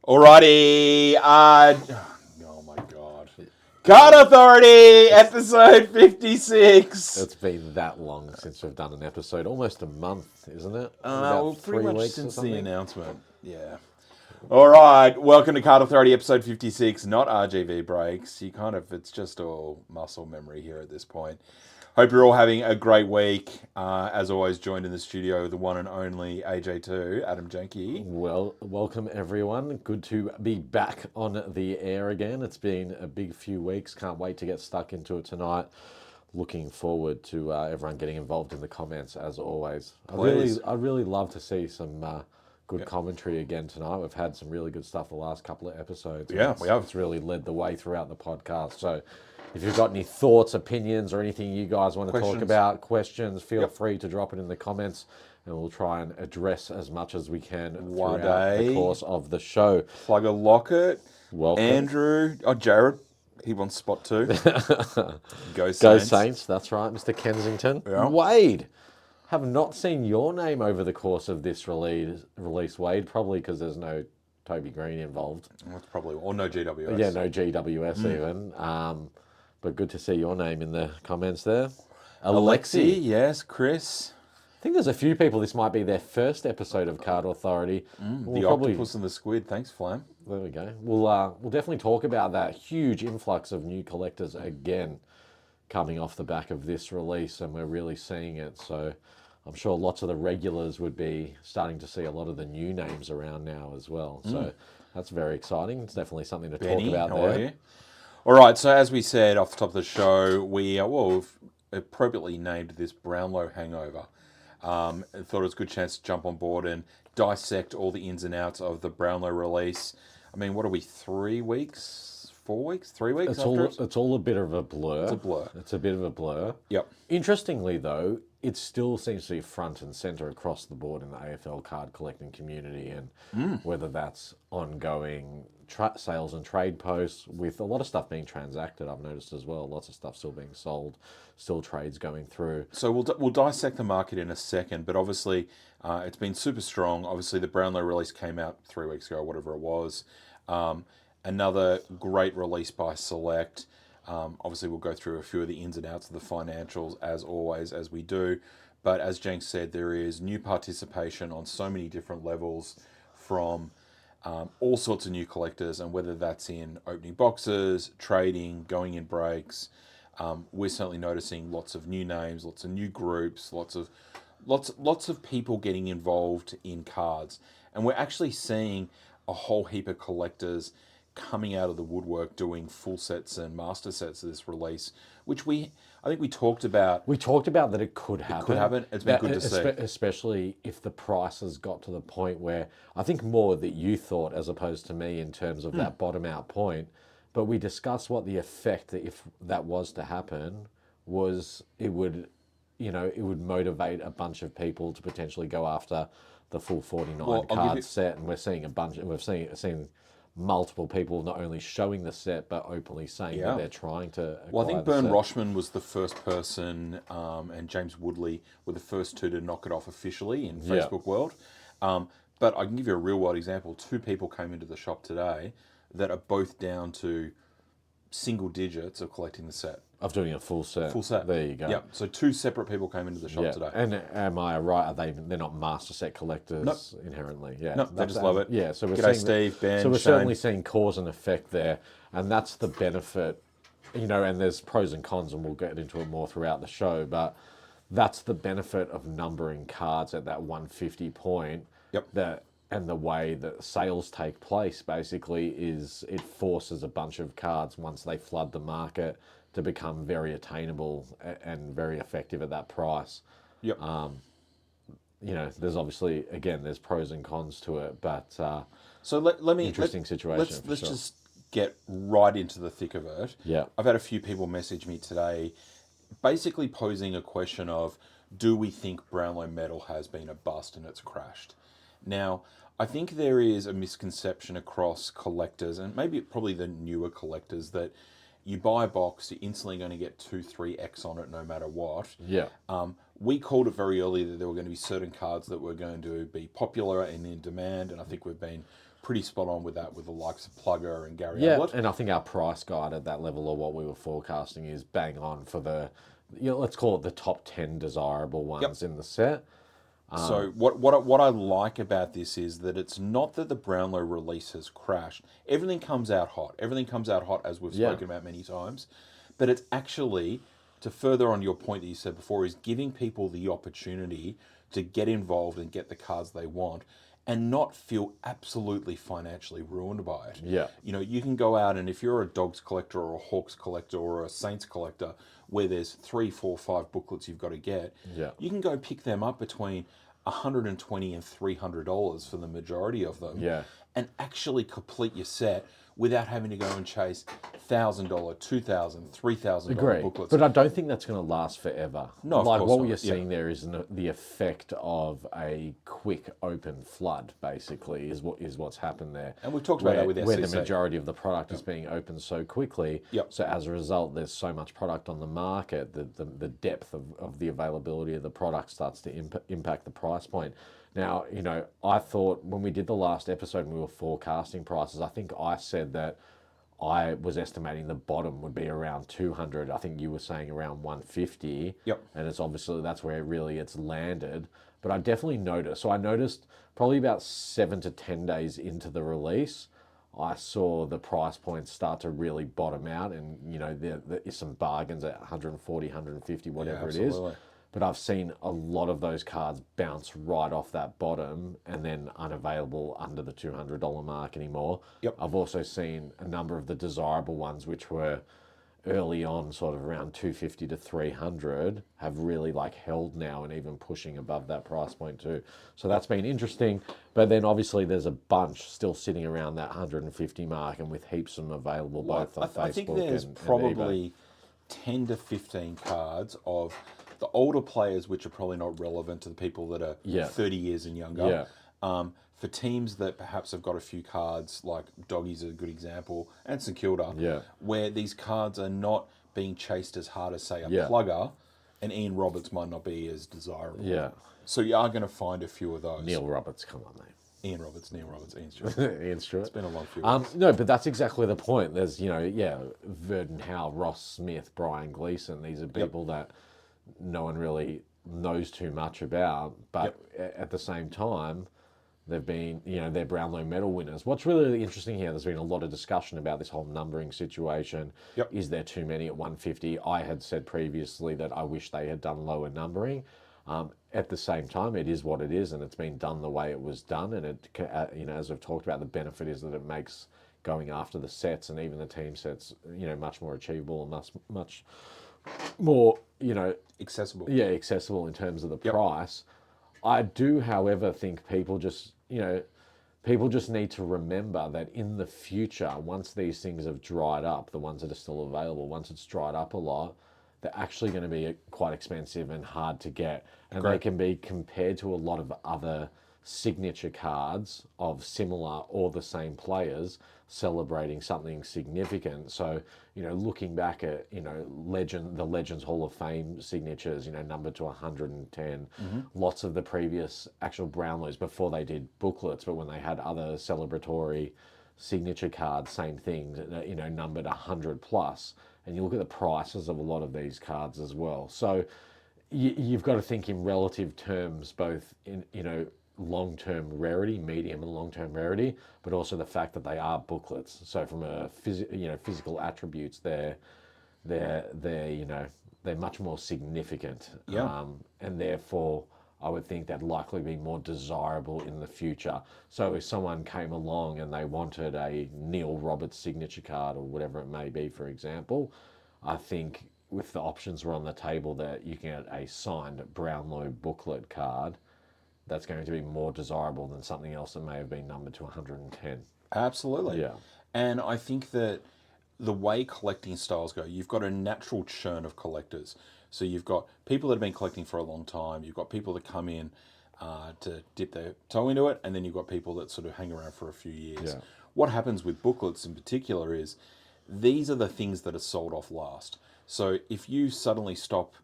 Alrighty. Oh my God. Card Authority, episode 56. It's been that long since we've done an episode. Almost a month, isn't it? Well, pretty much weeks since or the something. announcement. Yeah. All right. Welcome to Card Authority, episode 56. Not RGV breaks. It's just all muscle memory here at this point. Hope you're all having a great week. As always, joined in the studio, the one and only AJ2, Adam Jenke. Well, welcome everyone. Good to be back on the air again. It's been a big few weeks. Can't wait to get stuck into it tonight. Looking forward to everyone getting involved in the comments as always. I'd really love to see some good commentary again tonight. We've had some really good stuff the last couple of episodes. Yeah, we have. It's really led the way throughout the podcast. So if you've got any thoughts, opinions, or anything you guys want to talk about, questions, feel free to drop it in the comments, and we'll try and address as much as we can throughout the course of the show. Plugger Lockett, Welcome. Andrew, Jared. He wants spot 2. Go Saints. Go Saints, that's right, Mr. Kensington. Yeah. Wade, have not seen your name over the course of this release, Wade, probably because there's no Toby Green involved. That's probably, or no GWS. Yeah, no GWS even. But good to see your name in the comments there. Alexi, yes, Chris. I think there's a few people, this might be their first episode of Card Authority. The octopus and the squid. Thanks, Flam. There we go. We'll definitely talk about that huge influx of new collectors again coming off the back of this release, and we're really seeing it. So I'm sure lots of the regulars would be starting to see a lot of the new names around now as well. So that's very exciting. It's definitely something to talk about how there. Are you? All right, so as we said off the top of the show, we've appropriately named this Brownlow Hangover. I thought it was a good chance to jump on board and dissect all the ins and outs of the Brownlow release. I mean, what are we, 3 weeks, 4 weeks, 3 weeks It's all a bit of a blur. It's a blur. It's a bit of a blur. Yep. Interestingly, though, it still seems to be front and centre across the board in the AFL card collecting community, and whether that's ongoing sales and trade posts with a lot of stuff being transacted, I've noticed as well. Lots of stuff still being sold, still trades going through. So we'll dissect the market in a second, but obviously it's been super strong. Obviously the Brownlow release came out 3 weeks ago, whatever it was. Another great release by Select. Obviously we'll go through a few of the ins and outs of the financials as always, as we do. But as Jenk said, there is new participation on so many different levels from all sorts of new collectors, and whether that's in opening boxes, trading, going in breaks, we're certainly noticing lots of new names, lots of new groups, lots of people getting involved in cards, and we're actually seeing a whole heap of collectors coming out of the woodwork doing full sets and master sets of this release, which I think we talked about. We talked about that it could happen. It could happen. It's been good to see. Especially if the prices got to the point where, I think more that you thought as opposed to me in terms of that bottom out point, but we discussed what the effect that if that was to happen was, it would motivate a bunch of people to potentially go after the full 49 card set, and we're seeing we've seen multiple people not only showing the set but openly saying that they're trying to I think Bern Roshman was the first person, and James Woodley were the first two to knock it off officially in Facebook world. But I can give you a real world example. 2 people came into the shop today that are both down to single digits of collecting the set. Of doing a full set. Full set. There you go. Yeah. So 2 separate people came into the shop today. And am I right? They're not master set collectors inherently. Yeah. No, they just love it. Yeah. So we're G'day, seeing Steve, Ben, so we're Shane. certainly seeing cause and effect there, and that's the benefit. And there's pros and cons, and we'll get into it more throughout the show. But that's the benefit of numbering cards at that 150 point. Yep. And the way that sales take place basically is it forces a bunch of cards, once they flood the market, to become very attainable and very effective at that price. Yep. There's obviously, again, there's pros and cons to it, but so let me interesting situation. Let's just get right into the thick of it. Yeah. I've had a few people message me today, basically posing a question of, do we think Brownlow Metal has been a bust and it's crashed? Now, I think there is a misconception across collectors, and probably the newer collectors, that you buy a box, you're instantly going to get 2-3x on it no matter what. Yeah. We called it very early that there were going to be certain cards that were going to be popular and in demand, and I think we've been pretty spot on with that, with the likes of Plugger and Gary Yeah, Ablett. and I think our price guide at that level of what we were forecasting is bang on for the, let's call it the top 10 desirable ones in the set. So what I like about this is that it's not that the Brownlow release has crashed. Everything comes out hot. Everything comes out hot, as we've spoken about many times. But it's actually, to further on your point that you said before, is giving people the opportunity to get involved and get the cards they want and not feel absolutely financially ruined by it. Yeah. You know, you can go out and if you're a Dogs collector or a Hawks collector or a Saints collector where there's 3, 4, 5 booklets you've got to get, you can go pick them up between $120 and $300 for the majority of them, and actually complete your set without having to go and chase $1,000, $2,000, $3,000 booklets. But I don't think that's going to last forever. No, of like course what not. you're seeing there is the effect of a quick open flood. Basically, is what's happened there. And we've talked about that with SEC. Where the majority of the product is being opened so quickly. So as a result, there's so much product on the market that the depth of the availability of the product starts to impact the price point. Now, you know, I thought when we did the last episode and we were forecasting prices, I think I said that I was estimating the bottom would be around 200. I think you were saying around 150. And it's obviously that's where it's landed. But I definitely noticed. So I noticed probably about 7 to 10 days into the release, I saw the price points start to really bottom out, and you know there is some bargains at 140, 150, whatever it is. But I've seen a lot of those cards bounce right off that bottom and then unavailable under the $200 mark anymore. I've also seen a number of the desirable ones, which were early on sort of around 250 to 300, have really like held now and even pushing above that price point too. So that's been interesting. But then obviously there's a bunch still sitting around that 150 mark and with heaps of them available both on Facebook I think there's and probably 10 to 15 cards of the older players, which are probably not relevant to the people that are 30 years and younger. For teams that perhaps have got a few cards, like Doggies is a good example, and St Kilda, where these cards are not being chased as hard as, say, a Plugger, and Ian Roberts might not be as desirable. So you are going to find a few of those. Neil Roberts, come on, mate. Ian Roberts, Ian Stewart. Ian Stewart. It's been a long few weeks. No, but that's exactly the point. There's, you know, Verdon Howe, Ross Smith, Brian Gleeson. These are people that no one really knows too much about, but at the same time, they've been, you know, they're Brownlow medal winners. What's really interesting here, there's been a lot of discussion about this whole numbering situation. Is there too many at 150? I had said previously that I wish they had done lower numbering. At the same time, it is what it is, and it's been done the way it was done. And it, you know, as we've talked about, the benefit is that it makes going after the sets and even the team sets, you know, much more achievable and much more, you know, accessible. Accessible in terms of the price. I do, however, think people just need to remember that in the future, once these things have dried up, the ones that are still available, once it's dried up a lot, they're actually going to be quite expensive and hard to get. And they can be compared to a lot of other signature cards of similar or the same players celebrating something significant. So, you know, looking back at, you know, the Legends Hall of Fame signatures, you know, numbered to 110, lots of the previous actual Brownlows before they did booklets, but when they had other celebratory signature cards, same thing, you know, numbered 100 plus. And you look at the prices of a lot of these cards as well. So you've got to think in relative terms, both in, you know, long-term rarity, medium and long-term rarity, but also the fact that they are booklets. So from a physical attributes, they're you know, they're much more significant. And therefore I would think that'd likely be more desirable in the future. So if someone came along and they wanted a Neil Roberts signature card or whatever it may be, for example, I think if the options were on the table that you can get a signed Brownlow booklet card, that's going to be more desirable than something else that may have been numbered to 110. Absolutely. Yeah. And I think that the way collecting styles go, you've got a natural churn of collectors. So you've got people that have been collecting for a long time. You've got people that come in to dip their toe into it, and then you've got people that sort of hang around for a few years. What happens with booklets in particular is these are the things that are sold off last. So if you suddenly stop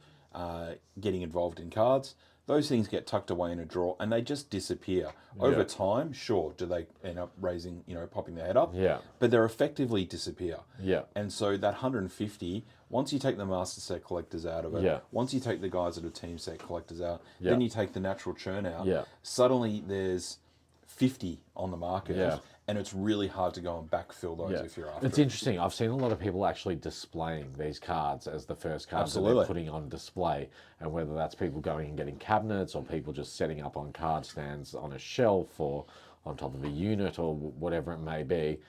getting involved in cards, those things get tucked away in a drawer and they just disappear. Over Yeah. time, sure, do they end up raising, popping their head up? Yeah. But they're effectively disappear. Yeah. And so that 150, once you take the master set collectors out of it, Yeah. once you take the guys that are team set collectors out, Yeah. then you take the natural churn out, Yeah. suddenly there's 50 on the market. Yeah. And it's really hard to go and backfill those if you're after It's it. interesting. I've seen a lot of people actually displaying these cards as the first cards that Absolutely. they're putting on display, and whether that's people going and getting cabinets or people just setting up on card stands on a shelf or on top of a unit or whatever it may be.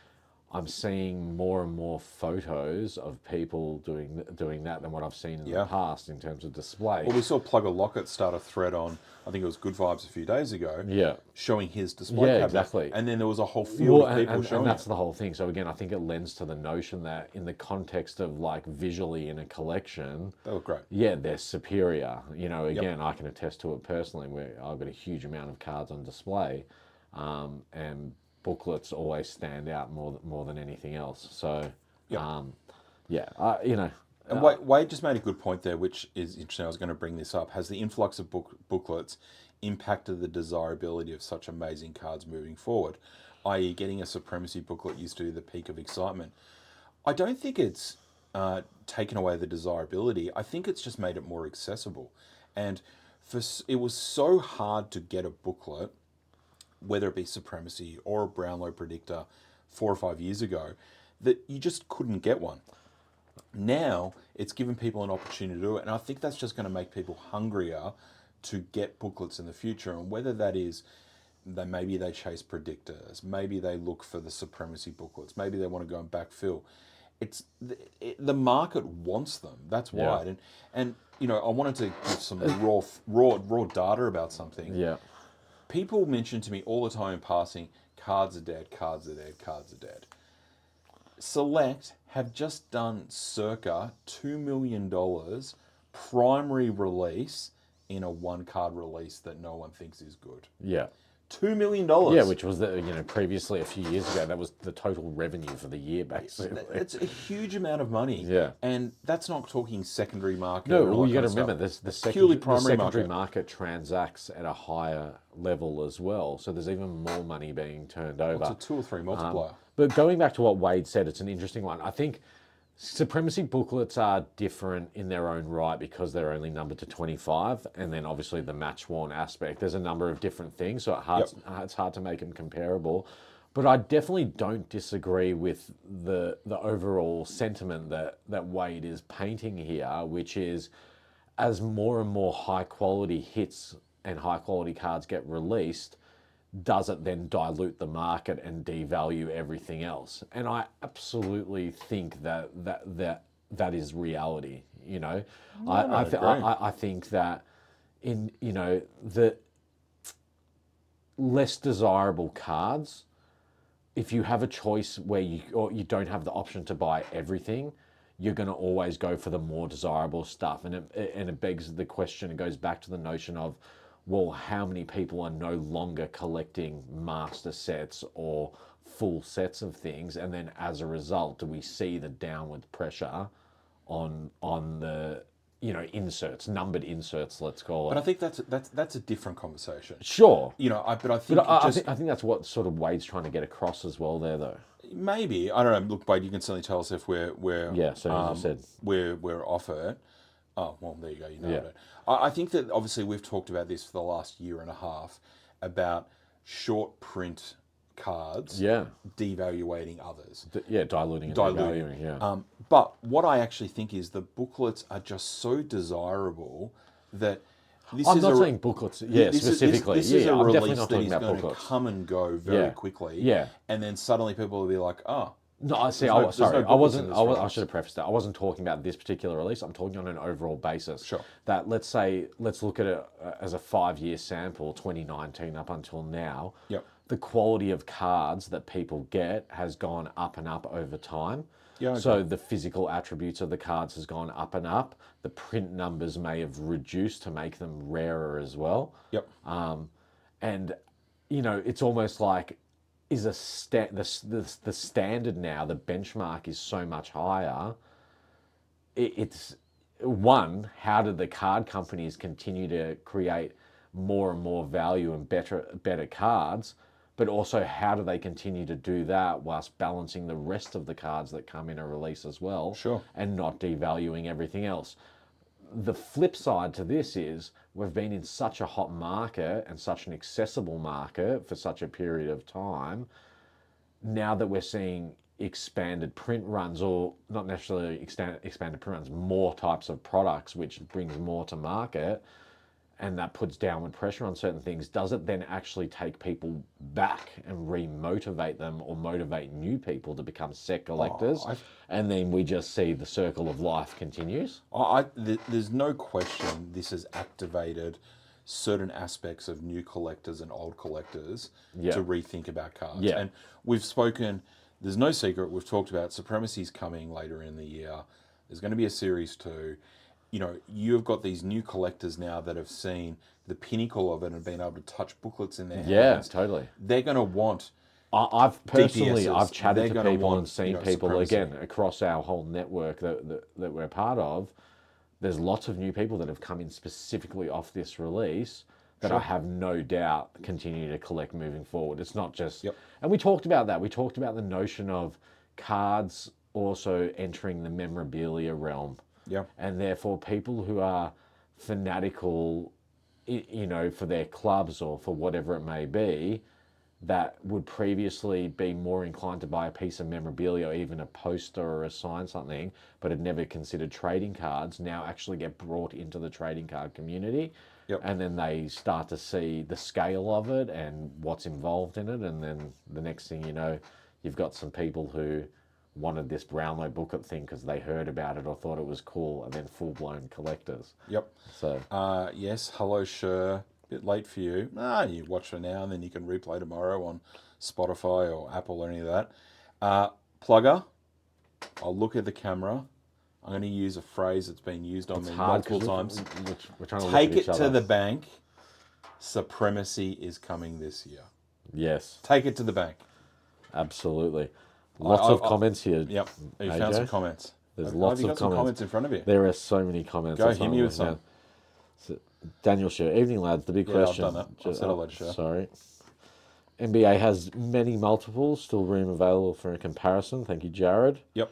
I'm seeing more and more photos of people doing that than what I've seen in the past in terms of display. Well, we saw Plugger Lockett start a thread on, I think it was Good Vibes a few days ago, Yeah. showing his display cabinet. Exactly. And then there was a whole field of people showing and that's it. the whole thing. So again, I think it lends to the notion that in the context of like visually in a collection, They look great. yeah, they're superior. Again, I can attest to it personally, where I've got a huge amount of cards on display, and booklets always stand out more than anything else. So, And Wade just made a good point there, which is interesting. I was going to bring this up. Has the influx of booklets impacted the desirability of such amazing cards moving forward? I.e., getting a Supremacy booklet used to be the peak of excitement. I don't think it's taken away the desirability. I think it's just made it more accessible. And it was so hard to get a booklet, whether it be Supremacy or a Brownlow Predictor 4 or 5 years ago, that you just couldn't get one. Now, it's given people an opportunity to do it, and I think that's just going to make people hungrier to get booklets in the future. And whether that is maybe they chase predictors, maybe they look for the Supremacy booklets, maybe they want to go and backfill. It's the market wants them. That's why. And I wanted to give some raw data about something. Yeah. People mention to me all the time in passing, cards are dead, cards are dead, cards are dead. Select have just done circa $2 million primary release in a one-card release that no one thinks is good. Yeah. $2 million. Yeah, which was previously a few years ago, that was the total revenue for the year, basically. It's a huge amount of money. Yeah. And that's not talking secondary market. No, well, you got to remember the secondary market. market transacts at a higher level as well. So there's even more money being turned over. It's a 2 or 3 multiplier. But going back to what Wade said, it's an interesting one. I think Supremacy booklets are different in their own right because they're only numbered to 25, and then obviously the match-worn aspect. There's a number of different things, so it's hard to make them comparable. But I definitely don't disagree with the overall sentiment that Wade is painting here, which is as more and more high-quality hits and high-quality cards get released, does it then dilute the market and devalue everything else? And I absolutely think that is reality. I think that in the less desirable cards, if you have a choice where you don't have the option to buy everything, you're going to always go for the more desirable stuff, and it begs the question. It goes back to the notion of, well, how many people are no longer collecting master sets or full sets of things, and then as a result, do we see the downward pressure on the inserts, numbered inserts, let's call it? But I think that's a different conversation. Sure. But I think I think that's what sort of Wade's trying to get across as well there, though. Maybe, I don't know. Look, Wade, you can certainly tell us if we're so as you said, we're off it. Oh, well, there you go. You nailed it. I think that obviously we've talked about this for the last year and a half about short print cards devaluating others. Diluting and devaluing, But what I actually think is the booklets are just so desirable that I'm not saying booklets, specifically. This is a I'm definitely release not that talking is about going to booklets. come and go very quickly. Yeah. And then suddenly people will be like, oh. No, I see. I should have prefaced that. I wasn't talking about this particular release. I'm talking on an overall basis. Sure. That let's look at it as a 5-year sample, 2019 up until now. Yep. The quality of cards that people get has gone up and up over time. Yeah, okay. So the physical attributes of the cards has gone up and up. The print numbers may have reduced to make them rarer as well. Yep. And it's almost like, is the standard now, the benchmark is so much higher. It's one, how did the card companies continue to create more and more value and better cards, but also how do they continue to do that whilst balancing the rest of the cards that come in a release as well, Sure. and not devaluing everything else. The flip side to this is we've been in such a hot market and such an accessible market for such a period of time. Now that we're seeing expanded print runs, or not necessarily expanded print runs, more types of products, which brings more to market, and that puts downward pressure on certain things, does it then actually take people back and re-motivate them, or motivate new people to become set collectors? And then we just see the circle of life continues? There's no question this has activated certain aspects of new collectors and old collectors to rethink about cards. Yeah. And we've spoken, there's no secret, we've talked about Supremacy's coming later in the year. There's going to be a Series 2. You know, you've got these new collectors now that have seen the pinnacle of it and been able to touch booklets in their hands. Yeah, totally. They're going to want... I've personally, DPSs, I've chatted they're to gonna people want, and seen you know, people, supremacy. again, across our whole network that we're part of. There's lots of new people that have come in specifically off this release that I have no doubt continue to collect moving forward. It's not just... And we talked about that. We talked about the notion of cards also entering the memorabilia realm. Yeah. And therefore, people who are fanatical, you know, for their clubs or for whatever it may be, that would previously be more inclined to buy a piece of memorabilia or even a poster or a sign something, but had never considered trading cards, now actually get brought into the trading card community. And then they start to see the scale of it and what's involved in it. And then the next thing you know, you've got some people who wanted this Brownlow booklet thing because they heard about it or thought it was cool, and then full-blown collectors. So yes, hello, sure. Bit late for you. You watch for now, and then you can replay tomorrow on Spotify or Apple or any of that. Plugger, I'll look at the camera. I'm going to use a phrase that's been used on me multiple times. We're trying to Take look at it each to other. the bank. Supremacy is coming this year. Yes, Take it to the bank. absolutely. Lots of comments here. Yep. You AJ? found some comments. There's Have lots you of got some comments in front of you? There are so many comments. Go, That's hit what me I'm with looking some. at. So, Daniel Sher, evening lads. The big Yeah, I've question. done that. I said hello to Sher. Sorry. NBA has many multiples, still room available for a comparison. Thank you, Jared. Yep.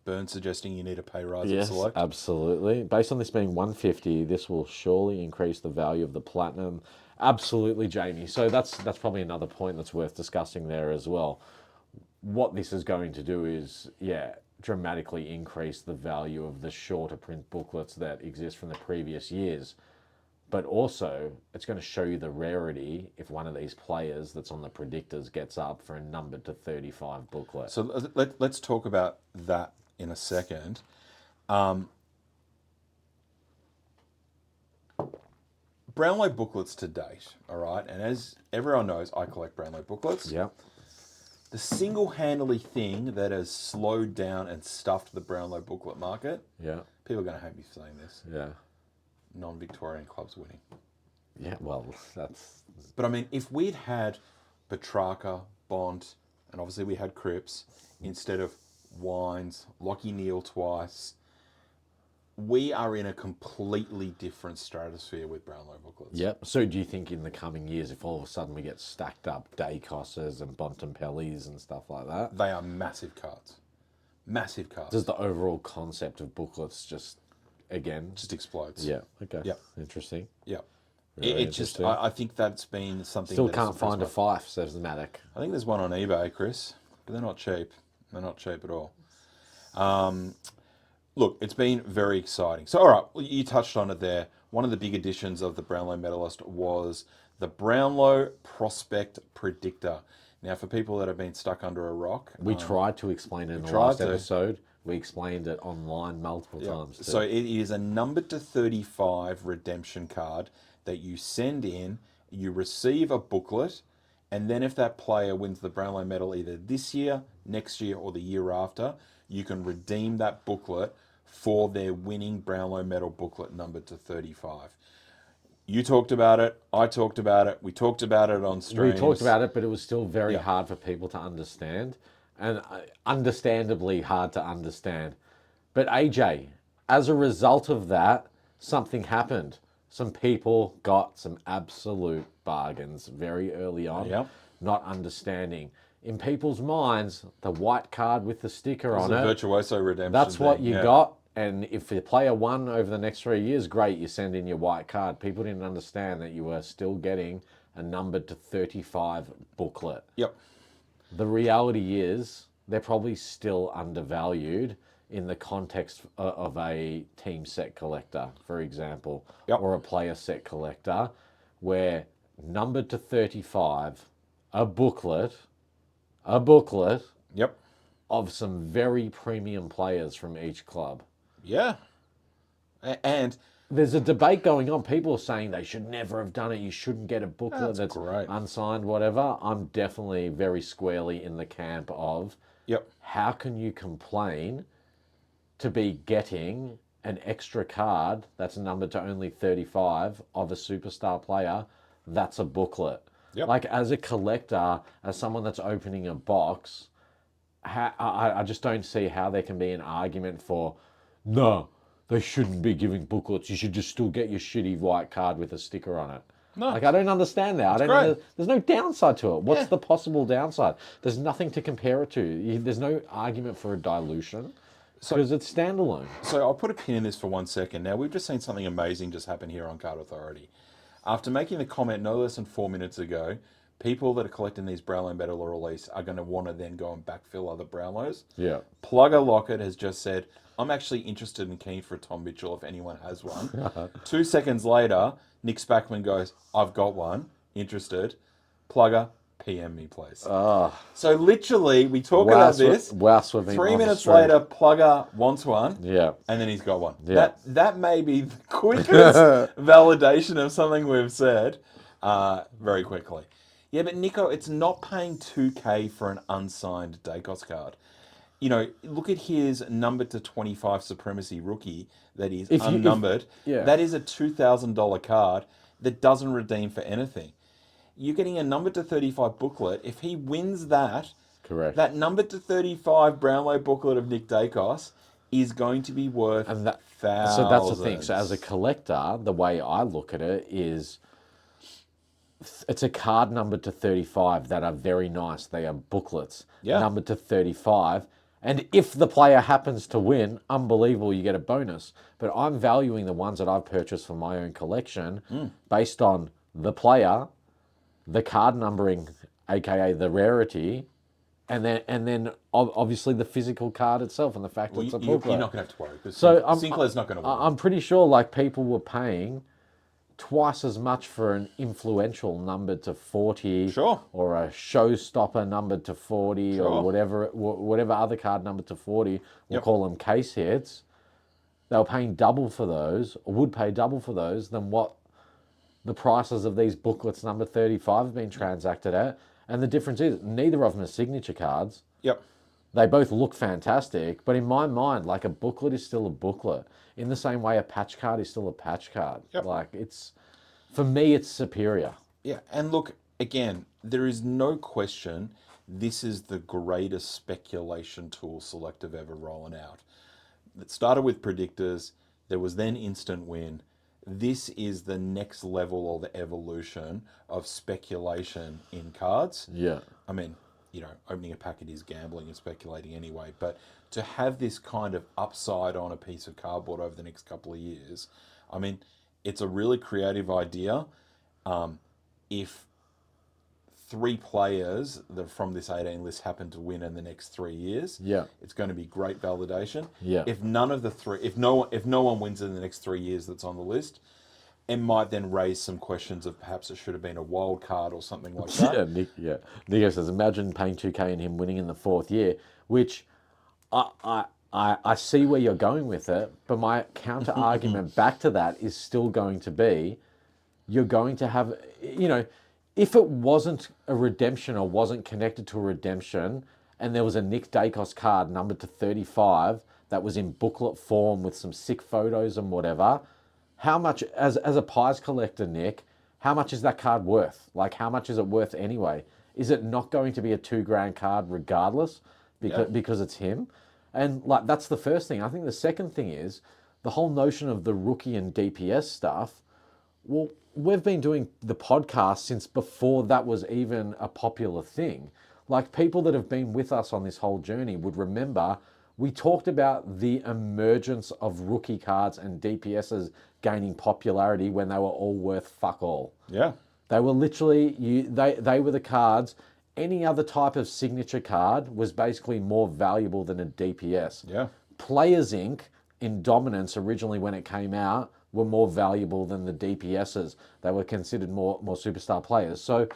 Burn suggesting you need a pay rise at Yes, Select. absolutely. Based on this being 150, this will surely increase the value of the platinum. Absolutely, Jamie. So that's probably another point that's worth discussing there as well. What this is going to do is, dramatically increase the value of the shorter print booklets that exist from the previous years. But also, it's going to show you the rarity if one of these players that's on the predictors gets up for a numbered to 35 booklet. So let's talk about that in a second. Brownlow booklets to date, all right? And as everyone knows, I collect Brownlow booklets. Yeah. The single-handedly thing that has slowed down and stuffed the Brownlow booklet market, Yeah. people are going to hate me for saying this, Yeah. non-Victorian clubs winning. Yeah, well, that's... But I mean, if we'd had Petrarca, Bond, and obviously we had Cripps, instead of Wines, Lockie Neal twice, we are in a completely different stratosphere with Brownlow booklets. Yep. So do you think in the coming years, if all of a sudden we get stacked up Dacosses and Bontempellis and stuff like that, They are massive cards. Massive cards. does the overall concept of booklets just, again... Just explodes. Yeah, okay. Yep. Interesting. Yeah. Very It just, interesting. I think that's been something Still that has can't find a surprised Fife, says Matic. I think there's one on eBay, Chris, but they're not cheap. They're not cheap at all. Look, it's been very exciting. So, all right, well, you touched on it there. One of the big additions of the Brownlow medalist was the Brownlow Prospect Predictor. Now, for people that have been stuck under a rock, We tried to explain it in the tried last to. episode. We explained it online multiple times. Too. so it is a numbered to 35 redemption card that you send in, you receive a booklet, and then if that player wins the Brownlow medal either this year, next year, or the year after, you can redeem that booklet for their winning Brownlow medal booklet numbered to 35. You talked about it. I talked about it. We talked about it on streams. We talked about it, but it was still very hard for people to understand, and understandably hard to understand. But AJ, as a result of that, something happened. some people got some absolute bargains very early on, Yep. not understanding. In people's minds, the white card with the sticker It's on a it, virtuoso redemption. that's what thing, you yeah. got. And if the player won over the next 3 years, great, you send in your white card. People didn't understand that you were still getting a numbered to 35 booklet. Yep. The reality is they're probably still undervalued in the context of a team set collector, for example, Yep. or a player set collector, where numbered to 35, a booklet Yep. of some very premium players from each club. Yeah. And There's a debate going on. People are saying they should never have done it. You shouldn't get a booklet that's great. unsigned, whatever. I'm definitely very squarely in the camp of yep. how can you complain to be getting an extra card that's numbered to only 35 of a superstar player? That's a booklet. Yep. Like, as a collector, as someone that's opening a box, I just don't see how there can be an argument for, no, they shouldn't be giving booklets. You should just still get your shitty white card with a sticker on it. No. Like, I don't understand that. great. There's no downside to it. What's Yeah. the possible downside? There's nothing to compare it to. There's no argument for a dilution because it's standalone. So I'll put a pin in this for 1 second. Now, we've just seen something amazing just happen here on Card Authority. After making the comment no less than 4 minutes ago, people that are collecting these Brownlow Battle release are going to want to then go and backfill other Brownlows. Yeah. Plugger Lockett has just said, I'm actually interested and keen for a Tom Mitchell if anyone has one. 2 seconds later, Nick Spackman goes, I've got one, interested. Plugger, PM me, please. So literally, we talk about this. Whilst we've been 3 on the minutes street. later, Plugger wants one. Yeah. And then he's got one. Yeah. That may be the quickest validation of something we've said very quickly. Yeah, but Nico, it's not paying 2K for an unsigned Dacos card. You know, look at his numbered to 25 Supremacy rookie that is unnumbered. That is a $2,000 card that doesn't redeem for anything. You're getting a numbered to 35 booklet. If he wins that, Correct. that numbered to 35 Brownlow booklet of Nick Dacos is going to be worth thousands. So that's the thing. So as a collector, the way I look at it is it's a card numbered to 35 that are very nice. They are booklets numbered to 35. And if the player happens to win, unbelievable, you get a bonus. But I'm valuing the ones that I've purchased for my own collection based on the player, the card numbering, aka the rarity, and then obviously the physical card itself and the fact it's a booklet. You're not going to have to worry. So Sinclair's not going to worry. I'm pretty sure like people were paying twice as much for an influential numbered to 40 or a showstopper numbered to 40 or whatever other card numbered to 40, we'll call them case hits. They were paying double for those, or would pay double for those, than what the prices of these booklets number 35 have been transacted at. And the difference is neither of them are signature cards. Yep. They both look fantastic, but in my mind, like, a booklet is still a booklet. In the same way a patch card is still a patch card. Yep. Like, for me, it's superior. Yeah, and look, again, there is no question this is the greatest speculation tool Selective ever rolling out. It started with predictors, there was then instant win. This is the next level or the evolution of speculation in cards. Yeah. I mean, you know, opening a packet is gambling and speculating anyway, but to have this kind of upside on a piece of cardboard over the next couple of years, I mean, it's a really creative idea. If 3 players from this 18 list happen to win in the next 3 years, it's going to be great validation. Yeah. If none of the 3, if no one wins in the next 3 years that's on the list, it might then raise some questions of perhaps it should have been a wild card or something like that. Nico says, imagine paying 2K and him winning in the 4th year, which I see where you're going with it, but my counter argument back to that is still going to be, you're going to have, you know, if it wasn't a redemption or wasn't connected to a redemption and there was a Nick Dacos card numbered to 35 that was in booklet form with some sick photos and whatever, how much, as a Pies collector, Nick, how much is that card worth? Like, how much is it worth anyway? Is it not going to be a $2,000 card regardless because it's him? And like, that's the first thing. I think the second thing is the whole notion of the rookie and DPS stuff. Well, we've been doing the podcast since before that was even a popular thing. Like, people that have been with us on this whole journey would remember we talked about the emergence of rookie cards and DPSs gaining popularity when they were all worth fuck all. Yeah. They were literally they were the cards. Any other type of signature card was basically more valuable than a DPS. Yeah. Players Inc. in Dominance originally when it came out were more valuable than the DPSs. They were considered more superstar players. So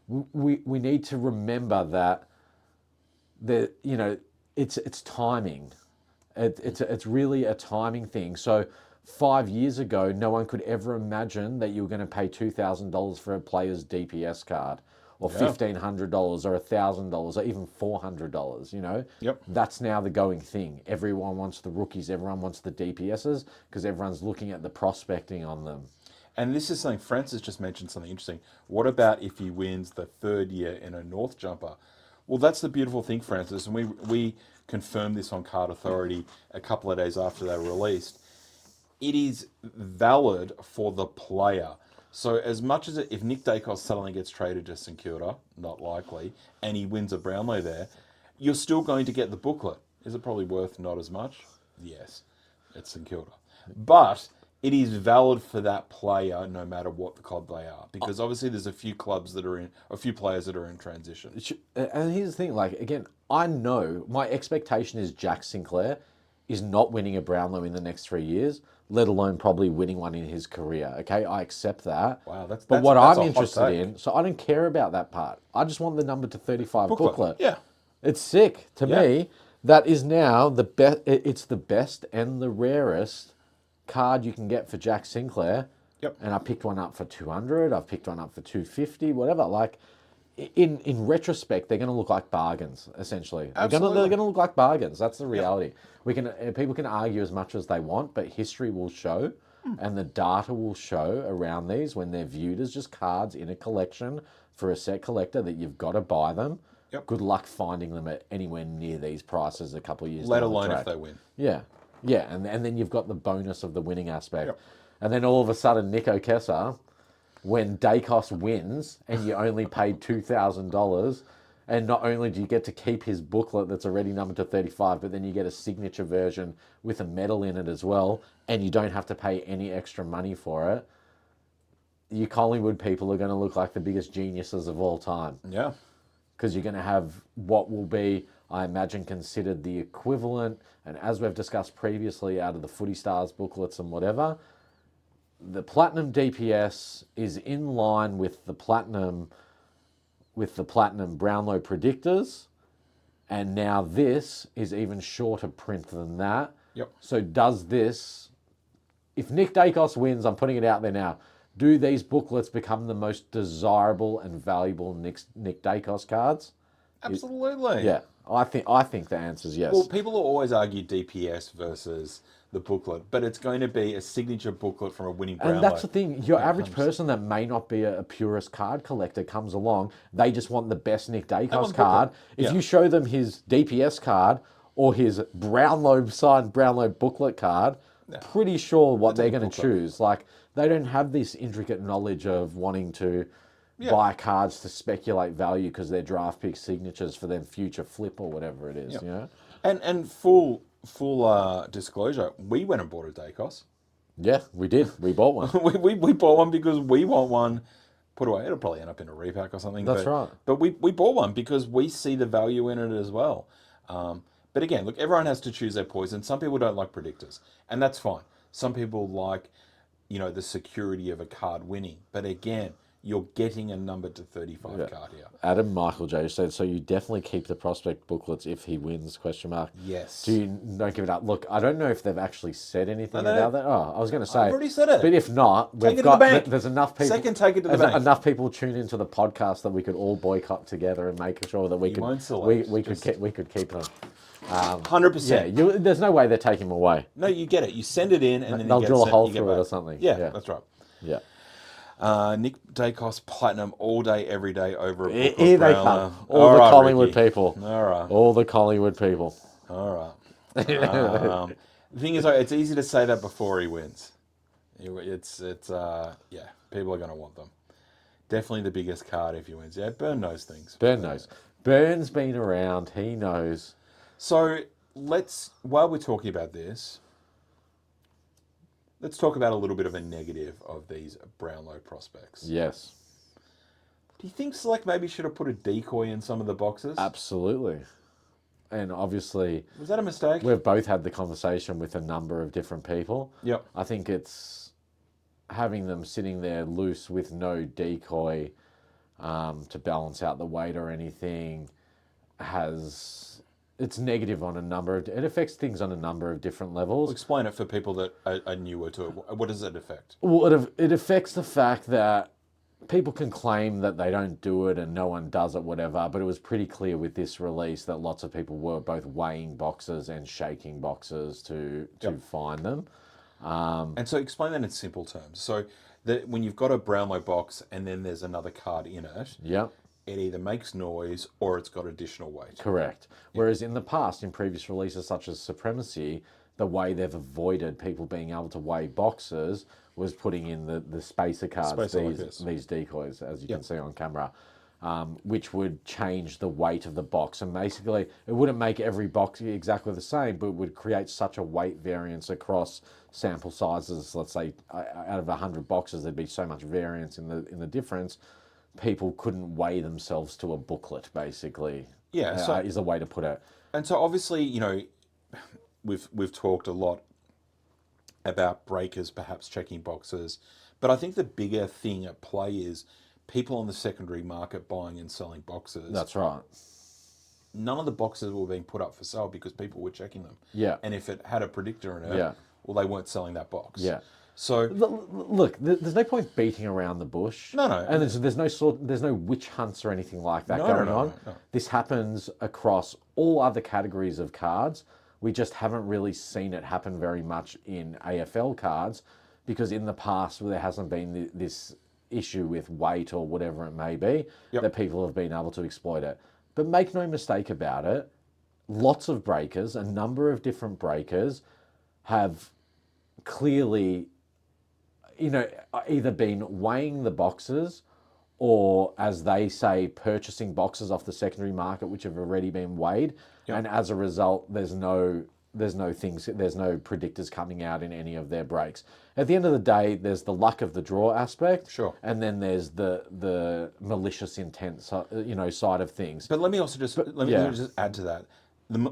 we need to remember that it's timing. It's really a timing thing. So 5 years ago, no one could ever imagine that you were going to pay $2,000 for a player's DPS card, or $1,500, or $1,000, or even $400. Yep. That's now the going thing. Everyone wants the rookies. Everyone wants the DPSs because everyone's looking at the prospecting on them. And this is something Francis just mentioned, something interesting. What about if he wins the third year in a North jumper? Well, that's the beautiful thing, Francis, and we confirmed this on Card Authority a couple of days after they were released. It is valid for the player. So as much as if Nick Dacos suddenly gets traded to St Kilda, not likely, and he wins a Brownlow there, you're still going to get the booklet. Is it probably worth not as much? Yes, it's St Kilda. But it is valid for that player no matter what the club they are. Because obviously there's a few players that are in transition. And here's the thing, like, again, I know my expectation is Jack Sinclair is not winning a Brownlow in the next 3 years, let alone probably winning one in his career. Okay, I accept that. Wow, that's what a I'm hot interested take. in, so I don't care about that part. I just want the number to 35 booklet. Yeah. It's sick to me. That is now the best. It's the best and the rarest card you can get for Jack Sinclair. Yep. And I picked one up for 200. I've picked one up for 250. Whatever. Like, in retrospect, they're going to look like bargains. Essentially, Absolutely. they're going to look like bargains. That's the reality. People can argue as much as they want, but history will show, and the data will show around these when they're viewed as just cards in a collection for a set collector that you've got to buy them. Yep. Good luck finding them at anywhere near these prices a couple of years. Let down the alone track. if they win. Yeah, and then you've got the bonus of the winning aspect. Yep. And then all of a sudden, Nico Kessa, when Dacos wins and you only paid $2,000, and not only do you get to keep his booklet that's already numbered to 35, but then you get a signature version with a medal in it as well, and you don't have to pay any extra money for it. You Collingwood people are going to look like the biggest geniuses of all time. Yeah. Because you're going to have what will be, I imagine, considered the equivalent, and as we've discussed previously out of the Footy Stars booklets and whatever, the Platinum DPS is in line with the Platinum Brownlow Predictors, and now this is even shorter print than that. Yep. So does this, if Nick Dacos wins, I'm putting it out there now, do these booklets become the most desirable and valuable Nick Dacos cards? Absolutely. Yeah, I think the answer is yes. Well, people will always argue DPS versus the booklet, but it's going to be a signature booklet from a winning Brownlow. And that's the thing, your average person that may not be a purist card collector comes along, they just want the best Nick Dacos card. If you show them his DPS card or his Brownlow signed Brownlow booklet card, pretty sure what they're going to choose. Like, they don't have this intricate knowledge of wanting to buy cards to speculate value because they're draft pick signatures for their future flip or whatever it is. And full disclosure, we went and bought a Dacos. Yeah, we did. We bought one. we bought one because we want one put away. It'll probably end up in a repack or something. That's right. But we bought one because we see the value in it as well. But again, look, everyone has to choose their poison. Some people don't like predictors, and that's fine. Some people like, the security of a card winning. But again, you're getting a number to 35 card here. Adam Michael J said, so you definitely keep the prospect booklets if he wins, ? Yes. Do you don't give it up? Look, I don't know if they've actually said anything about that. Oh, I was going to say. I've already said it. But if not, Take it to the bank. There's enough people. Second, take it to the bank. Enough people tune into the podcast that we could all boycott together and make sure that we could keep them. 100%. Yeah, there's no way they're taking them away. No, you get it. You send it in, and then they'll drill a hole you through it or something. Yeah, that's right. Yeah. Nick Dacos Platinum all day, every day over a book Here of they Brownlow. come. All the Collingwood Ricky. people. All right. All the Collingwood people. All right. The thing is, it's easy to say that before he wins. It's yeah, people are going to want them. Definitely the biggest card if he wins. Yeah, Burn knows things. Burn knows. Burn's been around. He knows. So while we're talking about this, let's talk about a little bit of a negative of these Brownlow prospects. Yes. Do you think Select maybe should have put a decoy in some of the boxes? Absolutely. And obviously, Was that a mistake? we've both had the conversation with a number of different people. Yep. I think it's having them sitting there loose with no decoy to balance out the weight or anything it's negative on a number of, it affects things on a number of different levels. Explain it for people that are newer to it. What does it affect? Well, it affects the fact that people can claim that they don't do it and no one does it, whatever, but it was pretty clear with this release that lots of people were both weighing boxes and shaking boxes to find them. And so explain that in simple terms. So that when you've got a Brownlow box and then there's another card in it, Yep. it either makes noise or it's got additional weight. Correct. Whereas in the past, in previous releases such as Supremacy, the way they've avoided people being able to weigh boxes was putting in the spacer cards, these decoys, as you can see on camera, which would change the weight of the box. And basically, it wouldn't make every box exactly the same, but would create such a weight variance across sample sizes. Let's say out of 100 boxes, there'd be so much variance in the difference. People couldn't weigh themselves to a booklet, basically. Yeah, so is a way to put it. And so obviously, we've talked a lot about breakers perhaps checking boxes, but I think the bigger thing at play is people on the secondary market buying and selling boxes. That's right. None of the boxes were being put up for sale because people were checking them. Yeah. And if it had a predictor in it, well, they weren't selling that box. Yeah. So look, there's no point beating around the bush. No. And there's no witch hunts or anything like that going on. No. This happens across all other categories of cards. We just haven't really seen it happen very much in AFL cards because in the past there hasn't been this issue with weight or whatever it may be that people have been able to exploit it. But make no mistake about it, lots of breakers, a number of different breakers have clearly either been weighing the boxes or, as they say, purchasing boxes off the secondary market which have already been weighed, and as a result, there's no predictors coming out in any of their breaks. At the end of the day, there's the luck of the draw aspect, and then there's the malicious intent, side of things. But let me also just add to that.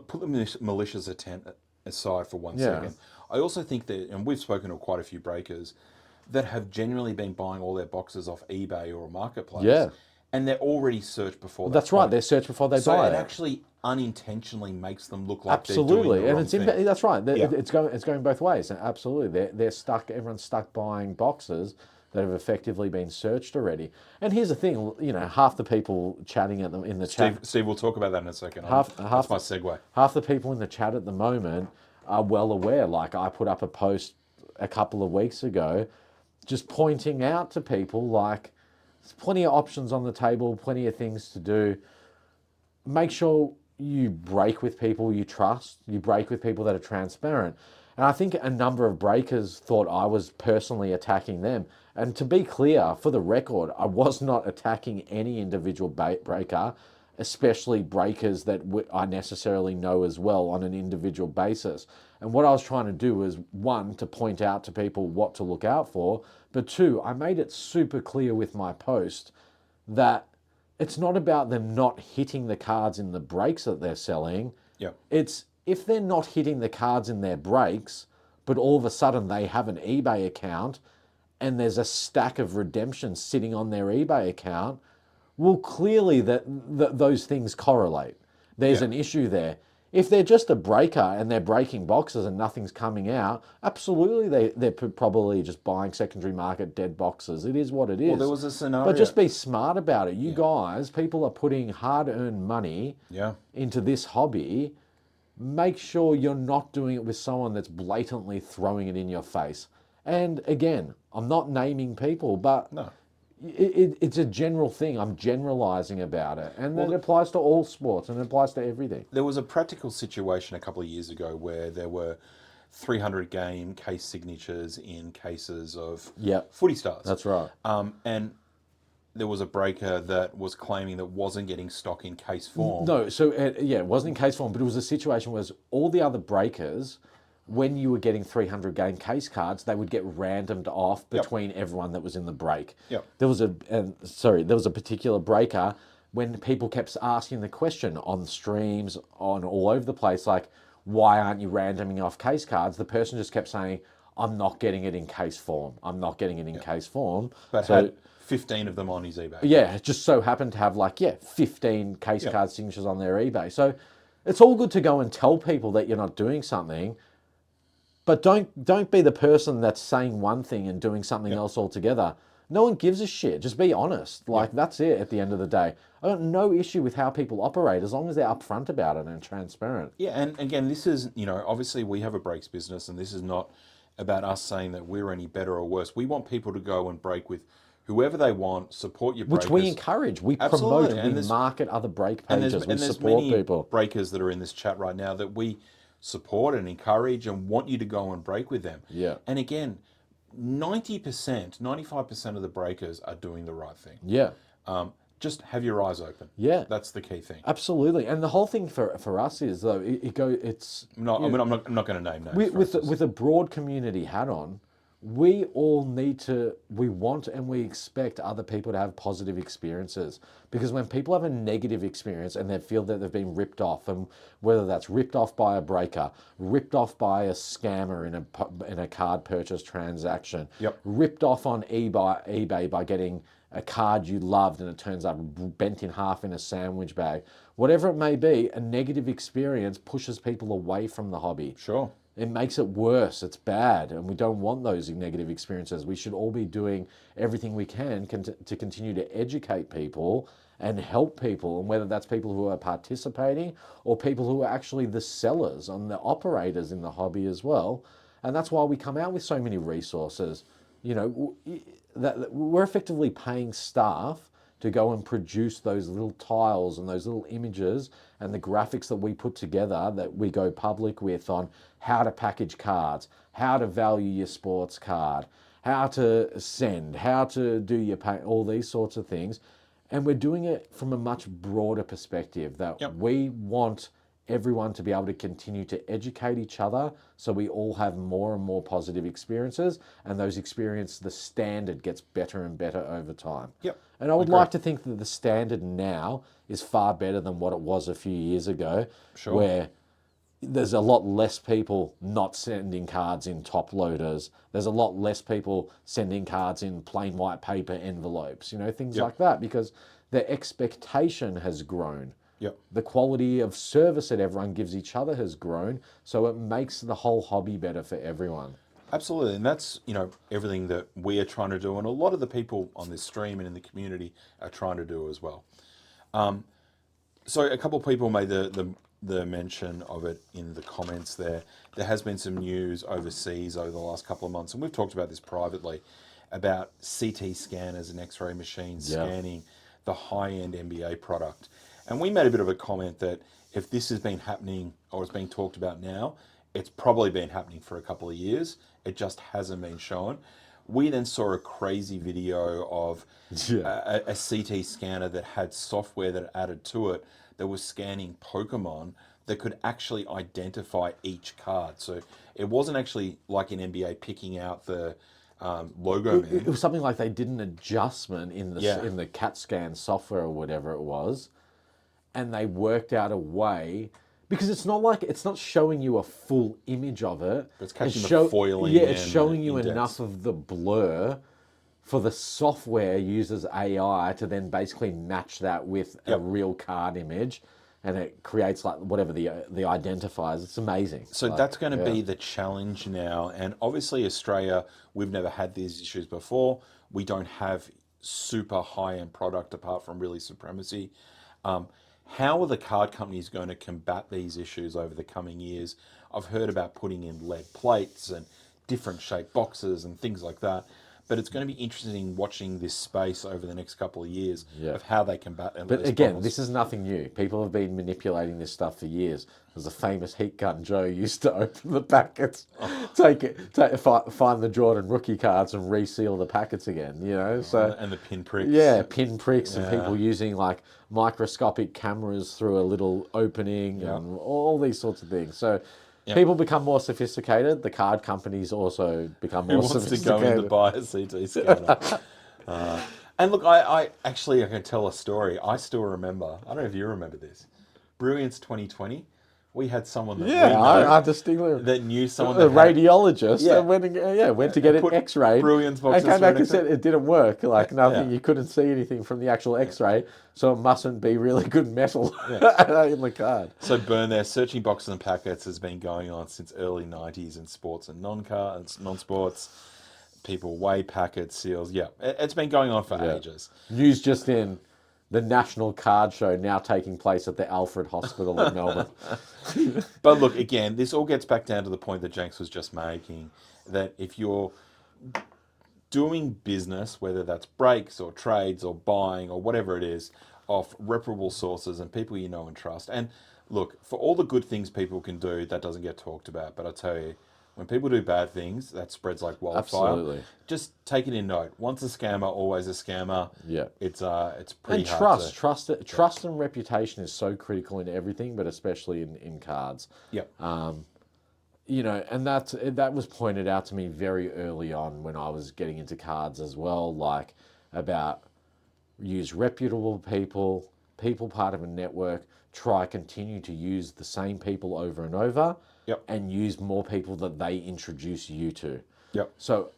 Put the malicious intent aside for 1 second. I also think that, and we've spoken to quite a few breakers that have generally been buying all their boxes off eBay or a marketplace, and they're already searched before. That's right. They're searched before they buy it. So it actually unintentionally makes them look like they're doing the wrong thing. That's right. It's going both ways. Absolutely, they're stuck. Everyone's stuck buying boxes that have effectively been searched already. And here's the thing, half the people chatting at them in the chat. Steve, we'll talk about that in a second. That's my segue. Half the people in the chat at the moment are well aware. Like I put up a post a couple of weeks ago, just pointing out to people like there's plenty of options on the table, plenty of things to do. Make sure you break with people you trust. You break with people that are transparent. And I think a number of breakers thought I was personally attacking them. And to be clear, for the record, I was not attacking any individual breaker, especially breakers that I necessarily know as well on an individual basis. And what I was trying to do was, one, to point out to people what to look out for, but two, I made it super clear with my post that it's not about them not hitting the cards in the breaks that they're selling. It's if they're not hitting the cards in their breaks, but all of a sudden they have an eBay account and there's a stack of redemptions sitting on their eBay account, well, clearly those things correlate. There's an issue there. If they're just a breaker and they're breaking boxes and nothing's coming out, absolutely they're probably just buying secondary market dead boxes. It is what it is. Well, there was a scenario. But just be smart about it. You guys, people are putting hard-earned money into this hobby. Make sure you're not doing it with someone that's blatantly throwing it in your face. And again, I'm not naming people, but it's a general thing. I'm generalizing about it. And it applies to all sports and it applies to everything. There was a practical situation a couple of years ago where there were 300 game case signatures in cases of Yep. footy stars. That's right. And there was a breaker that was claiming that wasn't getting stock in case form. No, so yeah, it wasn't in case form, but it was a situation where all the other breakers, when you were getting 300 game case cards, they would get randomed off between everyone that was in the break. Yep. There was a particular breaker when people kept asking the question on streams, on all over the place, like, why aren't you randoming off case cards? The person just kept saying, I'm not getting it in case form. I'm not getting it in case form. But so, had 15 of them on his eBay. yeah, it just so happened to have 15 case card signatures on their eBay. So it's all good to go and tell people that you're not doing something, but don't be the person that's saying one thing and doing something else altogether. No one gives a shit. Just be honest. Like, that's it at the end of the day. I got no issue with how people operate as long as they're upfront about it and transparent. Yeah, and again, this is, obviously we have a breaks business, and this is not about us saying that we're any better or worse. We want people to go and break with whoever they want, support your breakers. Which we encourage, we promote, we market other break pages, we support people. Breakers that are in this chat right now that we support and encourage and want you to go and break with them. Yeah. And again, 90%, 95% of the breakers are doing the right thing. Yeah. Just have your eyes open. Yeah. That's the key thing. Absolutely. And the whole thing for us is, though, I'm not going to name names. With a broad community hat on, we all we want and we expect other people to have positive experiences. Because when people have a negative experience and they feel that they've been ripped off, and whether that's ripped off by a breaker, ripped off by a scammer in a card purchase transaction, ripped off on eBay by getting a card you loved and it turns up bent in half in a sandwich bag, whatever it may be, a negative experience pushes people away from the hobby. Sure. It makes it worse. It's bad, and we don't want those negative experiences. We should all be doing everything we can to continue to educate people and help people, and whether that's people who are participating or people who are actually the sellers and the operators in the hobby as well. And that's why we come out with so many resources. That we're effectively paying staff to go and produce those little tiles and those little images and the graphics that we put together that we go public with on how to package cards, how to value your sports card, how to send, how to do your pay, all these sorts of things. And we're doing it from a much broader perspective that we want everyone to be able to continue to educate each other so we all have more and more positive experiences, and those experiences, the standard gets better and better over time. And I would like to think that the standard now is far better than what it was a few years ago, where there's a lot less people not sending cards in top loaders. There's a lot less people sending cards in plain white paper envelopes, things like that, because their expectation has grown. The quality of service that everyone gives each other has grown, so it makes the whole hobby better for everyone. Absolutely, and that's everything that we are trying to do, and a lot of the people on this stream and in the community are trying to do as well. So a couple of people made the mention of it in the comments there. There has been some news overseas over the last couple of months, and we've talked about this privately, about CT scanners and X-ray machines scanning the high-end NBA product. And we made a bit of a comment that if this has been happening or is being talked about now, it's probably been happening for a couple of years. It just hasn't been shown. We then saw a crazy video of a CT scanner that had software that added to it that was scanning Pokemon that could actually identify each card. So it wasn't actually like an NBA picking out the logo man. It was something like they did an adjustment in the CAT scan software or whatever it was, and they worked out a way, because it's not showing you a full image of it. It's catching the foiling. Yeah, it's showing you enough of the blur for the software uses AI to then basically match that with a real card image, and it creates like whatever the identifiers. It's amazing. So that's going to be the challenge now. And obviously Australia, we've never had these issues before. We don't have super high-end product apart from really Supremacy. How are the card companies going to combat these issues over the coming years? I've heard about putting in lead plates and different shaped boxes and things like that. but it's going to be interesting watching this space over the next couple of years Yeah. of how they combat. But again, this is nothing new. People have been manipulating this stuff for years. There's a famous heat gun Joe used to open the packets, find the Jordan rookie cards and reseal the packets again. You know, so and the pin pricks. Yeah, pin pricks and people using like microscopic cameras through a little opening and all these sorts of things. So people become more sophisticated. The card companies also become more sophisticated. Who wants to go in to buy a CT scanner? And look, I can tell a story. I still remember. I don't know if you remember this. Brilliance 2020. We had someone that I distinctly that knew someone the that had, radiologist that went to get an X-ray Brilliance box and came back and next to said it didn't work. Like nothing, you couldn't see anything from the actual X-ray, so it mustn't be really good metal in the card. So burn there. Searching boxes and packets has been going on since early 90s in sports and non-sports. People weigh packets, seals. Yeah, it's been going on for ages. News just in. The National Card Show now taking place at the Alfred Hospital in Melbourne. But look, again, this all gets back down to the point that Jenks was just making, that if you're doing business, whether that's breaks or trades or buying or whatever it is, off reputable sources and people you know and trust. And look, for all the good things people can do, that doesn't get talked about. But I tell you, when people do bad things, that spreads like wildfire. Absolutely. Just take it in note. Once a scammer, always a scammer. Yeah. It's pretty and hard trust and reputation is so critical in everything, but especially in cards. Yep. You know, and that was pointed out to me very early on when I was getting into cards as well, like about use reputable people part of a network, continue to use the same people over and over. Yep. And use more people that they introduce you to. Yep. So,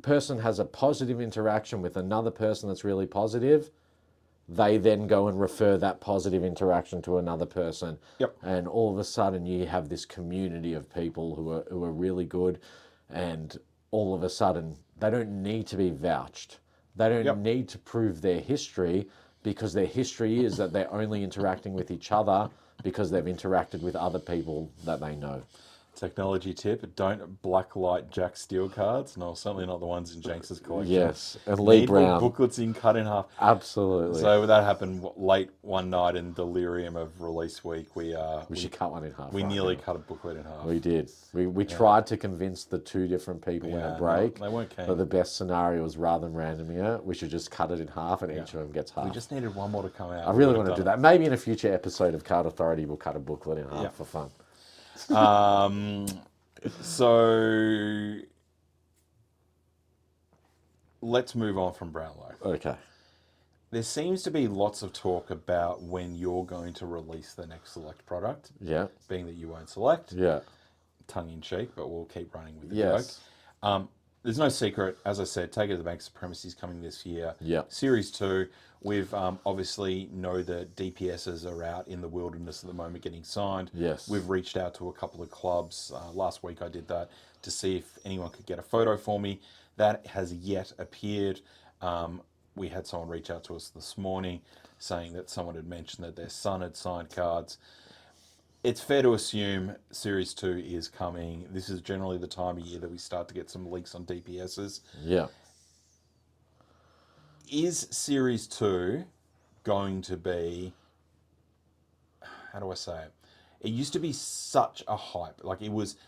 person has a positive interaction with another person that's really positive. They then go and refer that positive interaction to another person. Yep. And all of a sudden, you have this community of people who are really good, and all of a sudden, they don't need to be vouched. They don't need to prove their history, because their history is that they're only interacting with each other because they've interacted with other people that they know. Technology tip: don't blacklight Jack Steel cards. No, certainly not the ones in Jenks's collection. Yes, and Lee Brown booklets in cut in half. Absolutely. So that happened late one night in delirium of release week. We should cut one in half. We nearly cut a booklet in half. We did. We tried to convince the two different people in a break. No, they weren't keen. But the best scenario was, rather than randoming it, we should just cut it in half, and each of them gets half. We just needed one more to come out. I really want to do that. Maybe in a future episode of Card Authority, we'll cut a booklet in half for fun. So let's move on from Brownlow. Okay. There seems to be lots of talk about when you're going to release the next Select product. Yeah. Being that you won't Select. Yeah. Tongue in cheek, but we'll keep running with the joke. There's no secret, as I said, Take It to the Bank Supremacy is coming this year. Yeah. Series 2, we've obviously know that DPSs are out in the wilderness at the moment getting signed. Yes. We've reached out to a couple of clubs. Last week I did that to see if anyone could get a photo for me. That has yet appeared. We had someone reach out to us this morning saying that someone had mentioned that their son had signed cards. It's fair to assume Series 2 is coming. This is generally the time of year that we start to get some leaks on DPSs. Yeah. Is Series 2 going to be, how do I say it? It used to be such a hype. Like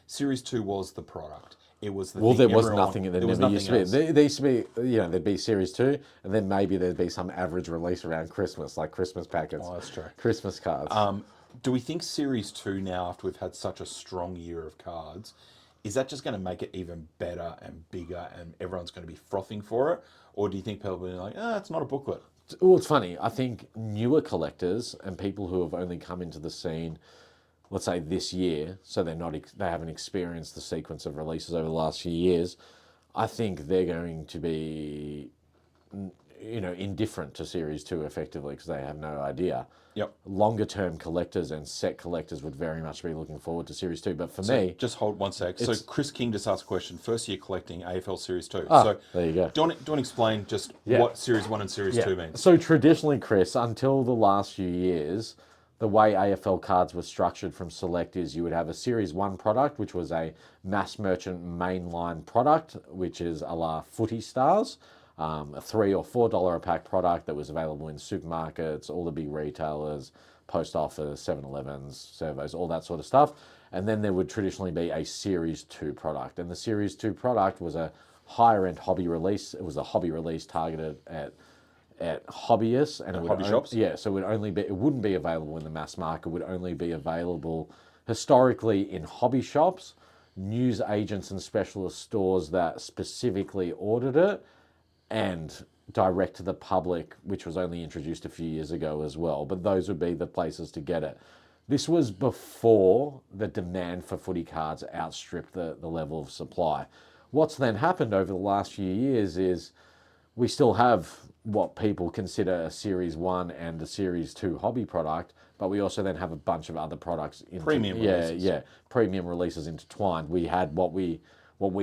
Series 2 was the product. It was the there was nothing in there. Never used to be. else. There used to be, there'd be Series 2, and then maybe there'd be some average release around Christmas, like Christmas packets. Oh, that's true. Christmas cards. Do we think Series 2 now, after we've had such a strong year of cards, is that just going to make it even better and bigger and everyone's going to be frothing for it? Or do you think people will be like, it's not a booklet? Well, it's funny. I think newer collectors and people who have only come into the scene, let's say this year, so they haven't experienced the sequence of releases over the last few years, I think they're going to be, indifferent to Series 2 effectively because they have no idea. Yep. Longer term collectors and set collectors would very much be looking forward to Series 2. But for me... Just hold one sec. So Chris King just asked a question. First year collecting AFL Series 2. There you go. Do you want to explain just what Series 1 and Series 2 means? So traditionally, Chris, until the last few years, the way AFL cards were structured from Select is you would have a Series 1 product, which was a mass merchant mainline product, which is a la Footy Stars, a $3 or $4 a pack product that was available in supermarkets, all the big retailers, post office, 7-Elevens, servos, all that sort of stuff. And then there would traditionally be a Series 2 product. And the Series 2 product was a higher end hobby release. It was a hobby release targeted at hobbyists and hobby shops. Yeah, so it wouldn't be available in the mass market. It would only be available historically in hobby shops, news agents and specialist stores that specifically ordered it, and direct to the public, which was only introduced a few years ago as well. But those would be the places to get it. This was before the demand for footy cards outstripped the level of supply. What's then happened over the last few years is we still have what people consider a Series 1 and a Series 2 hobby product, but we also then have a bunch of other products. Premium releases. Premium releases intertwined. We had what we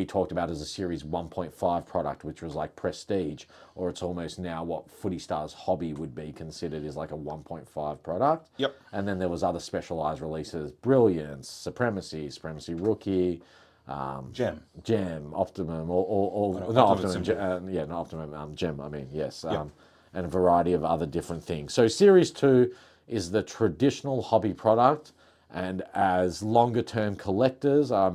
talked about as a Series 1.5 product, which was like Prestige, or it's almost now what Footy Stars Hobby would be considered is like a 1.5 product. Yep. And then there was other specialized releases, Brilliance, Supremacy Rookie, Gem, Optimum, Gem, I mean, yes. Yep. And a variety of other different things. So Series 2 is the traditional hobby product, and as longer term collectors, I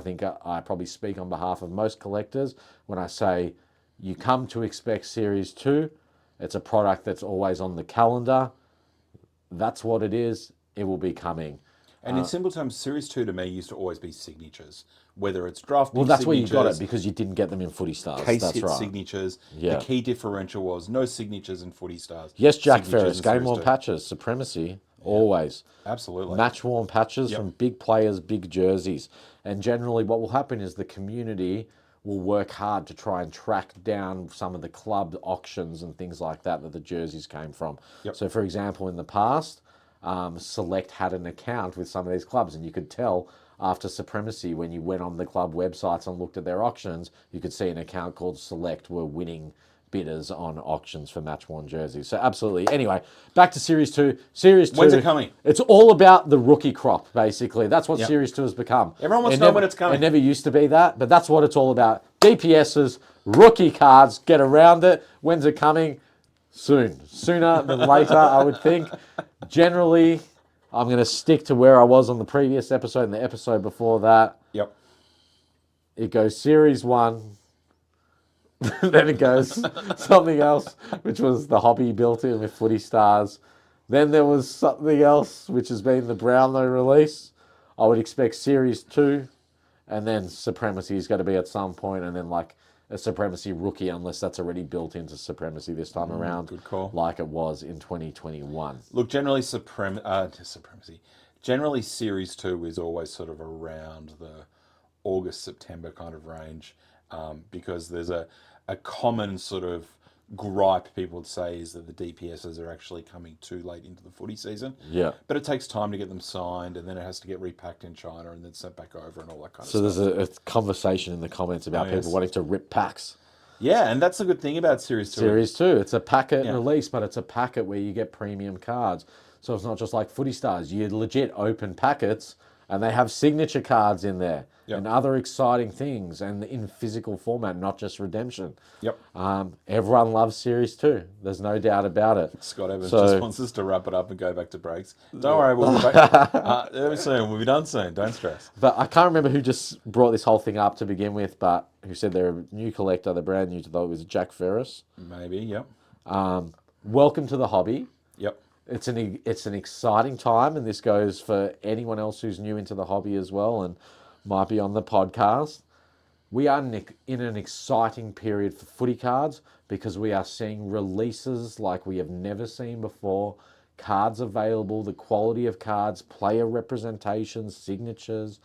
think I probably speak on behalf of most collectors when I say you come to expect Series 2. It's a product that's always on the calendar. That's what it is. It will be coming. And in simple terms, Series 2 to me used to always be signatures, whether it's draft. Well, that's where you got it, because you didn't get them in Footy Stars. Case that's hit right. signatures. Yeah. The key differential was no signatures in Footy Stars. Yes, Jack Signatures Ferris, in game Series worn 2. patches, Supremacy, always. Absolutely. Match worn patches from big players, big jerseys. And generally what will happen is the community will work hard to try and track down some of the club auctions and things like that the jerseys came from. Yep. So for example, in the past, Select had an account with some of these clubs, and you could tell after Supremacy, when you went on the club websites and looked at their auctions, you could see an account called Select were winning bidders on auctions for match-worn jerseys. So absolutely. Anyway, back to Series 2. Series 2. When's it coming? It's all about the rookie crop, basically. That's what Series 2 has become. Everyone wants to know when it's coming. It never used to be that, but that's what it's all about. DPSs, rookie cards, get around it. When's it coming? Soon. Sooner than later, I would think. Generally, I'm going to stick to where I was on the previous episode and the episode before that. Yep. It goes Series 1. Then it goes something else, which was the hobby built in with Footy Stars. Then there was something else, which has been the Brownlow release. I would expect Series 2. And then Supremacy is going to be at some point, and then like a Supremacy Rookie, unless that's already built into Supremacy this time around. Good call. Like it was in 2021. Look, generally Supremacy. Generally Series 2 is always sort of around the August, September kind of range, because there's a common sort of gripe people would say is that the DPSs are actually coming too late into the footy season. Yeah. But it takes time to get them signed, and then it has to get repacked in China and then sent back over and all that kind of So stuff. there's a conversation in the comments about people wanting to rip packs. Yeah, and that's the good thing about Series 2. Series 2, it's a packet release, but it's a packet where you get premium cards. So it's not just like Footy Stars. You legit open packets, and they have signature cards in there and other exciting things, and in physical format, not just redemption. Yep. Everyone loves Series 2. There's no doubt about it. Scott Evans just wants us to wrap it up and go back to breaks. Don't worry, we'll be back very soon. We'll be done soon. Don't stress. But I can't remember who just brought this whole thing up to begin with, but who said they're a new collector. They're brand new to the. It was Jack Ferris. Maybe, yep. Welcome to the hobby. Yep. It's an exciting time, and this goes for anyone else who's new into the hobby as well and might be on the podcast. We are in an exciting period for footy cards because we are seeing releases like we have never seen before. Cards available, the quality of cards, player representations, signatures,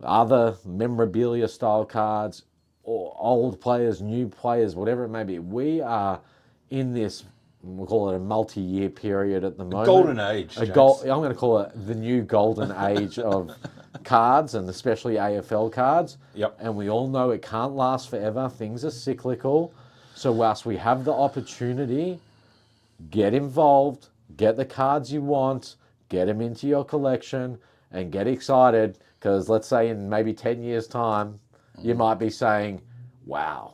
other memorabilia style cards, or old players, new players, whatever it may be. We are in this, we'll call it a multi-year period at the moment. Golden age, I'm going to call it the new golden age of cards, and especially AFL cards. Yep. And we all know it can't last forever. Things are cyclical. So whilst we have the opportunity, get involved, get the cards you want, get them into your collection, and get excited, because let's say in maybe 10 years' time, you might be saying, wow,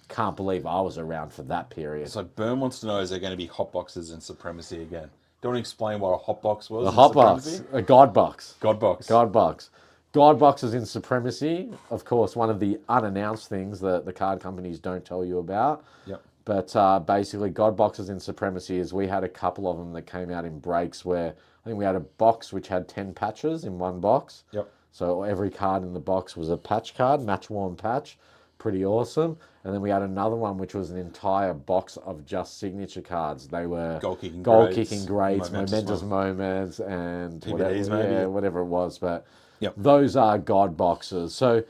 can't believe I was around for that period. So Byrne wants to know, is there going to be hot boxes in Supremacy again? Do you want to explain what a hot box was The in hot Supremacy? box, a God box. God box. God box. God boxes in Supremacy, of course, one of the unannounced things that the card companies don't tell you about. Yep. But basically, God boxes in Supremacy is we had a couple of them that came out in breaks where I think we had a box which had 10 patches in one box. Yep. So every card in the box was a patch card, match worn patch. Pretty awesome. And then we had another one which was an entire box of just signature cards. They were Goal kicking greats, momentous moments, and PVDs whatever it was. But Yep. those are God boxes. So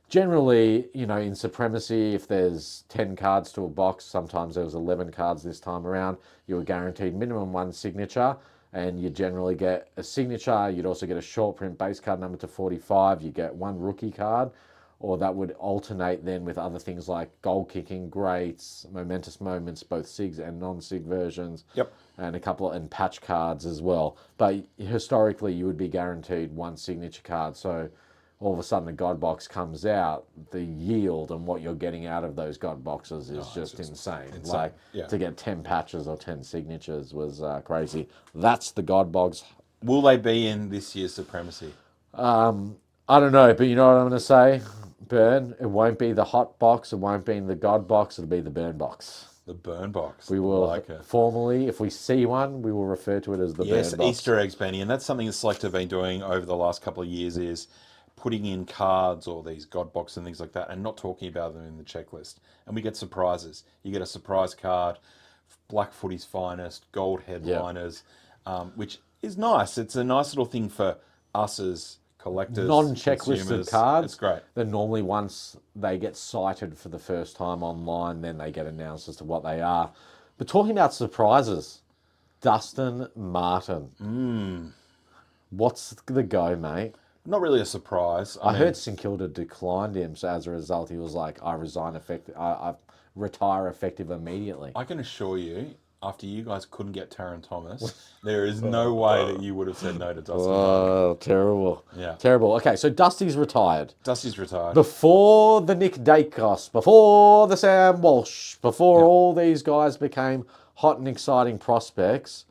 generally, in Supremacy, if there's 10 cards to a box, sometimes there was 11 cards this time around, you were guaranteed minimum one signature, and you generally get a signature. You'd also get a short print base card number to 45. You get one rookie card, or that would alternate then with other things like goal kicking greats, momentous moments, both SIGs and non-SIG versions. Yep. And a couple and patch cards as well. But historically, you would be guaranteed one signature card. So all of a sudden, a God box comes out, the yield and what you're getting out of those God boxes is just insane. Like to get 10 patches or 10 signatures was crazy. That's the God box. Will they be in this year's Supremacy? I don't know, but you know what I'm going to say, Burn? It won't be the hot box. It won't be in the God box. It'll be the Burn box. The Burn box. We will formally, if we see one, we will refer to it as the Burn box. Yes, Easter eggs, Benny, and that's something that Select have been doing over the last couple of years is putting in cards or these God boxes and things like that and not talking about them in the checklist. And we get surprises. You get a surprise card, Black Footy's finest, gold headliners, which is nice. It's a nice little thing for us as collectors, non-checklisted cards. It's great. Then normally once they get cited for the first time online, then they get announced as to what they are. But talking about surprises, Dustin Martin. What's the go, mate? Not really a surprise. I heard St Kilda declined him, so as a result, he was like, I resign I retire effective immediately. I can assure you, after you guys couldn't get Taron Thomas, there is no way that you would have said no to Dustin Martin. Oh, terrible. Yeah. Terrible. Okay, so Dusty's retired. Dusty's retired. Before the Nick Dacos, before the Sam Walsh, before all these guys became hot and exciting prospects,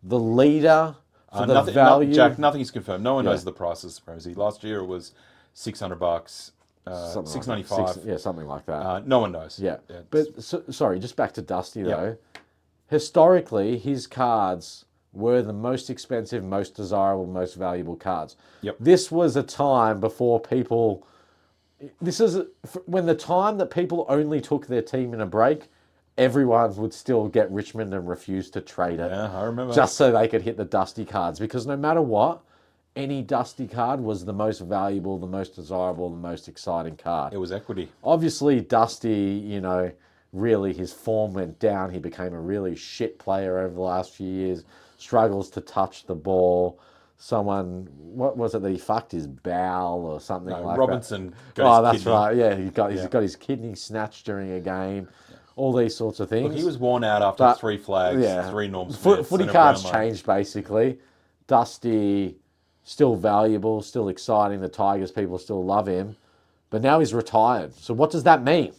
the leader for the value... Jack, nothing's confirmed. No one knows the price of Supremacy. Last year it was $600, $695. Something like that. No one knows. Yeah. But, sorry, just back to Dusty, though. Historically, his cards were the most expensive, most desirable, most valuable cards. Yep. This was a time before people... This is when the time that people only took their team in a break, everyone would still get Richmond and refuse to trade it. Yeah, I remember. Just so they could hit the Dusty cards. Because no matter what, any Dusty card was the most valuable, the most desirable, the most exciting card. It was equity. Obviously, Dusty, really his form went down. He became a really shit player over the last few years. Struggles to touch the ball. Someone, what was it that he fucked his bowel or something like Robinson that? got his his kidney. Right. Yeah, he's got his kidney snatched during a game. Yeah. All these sorts of things. Look, he was worn out after 3 flags, 3 Norm Smiths. Footy cards changed basically. Dusty, still valuable, still exciting. The Tigers people still love him, but now he's retired. So what does that mean?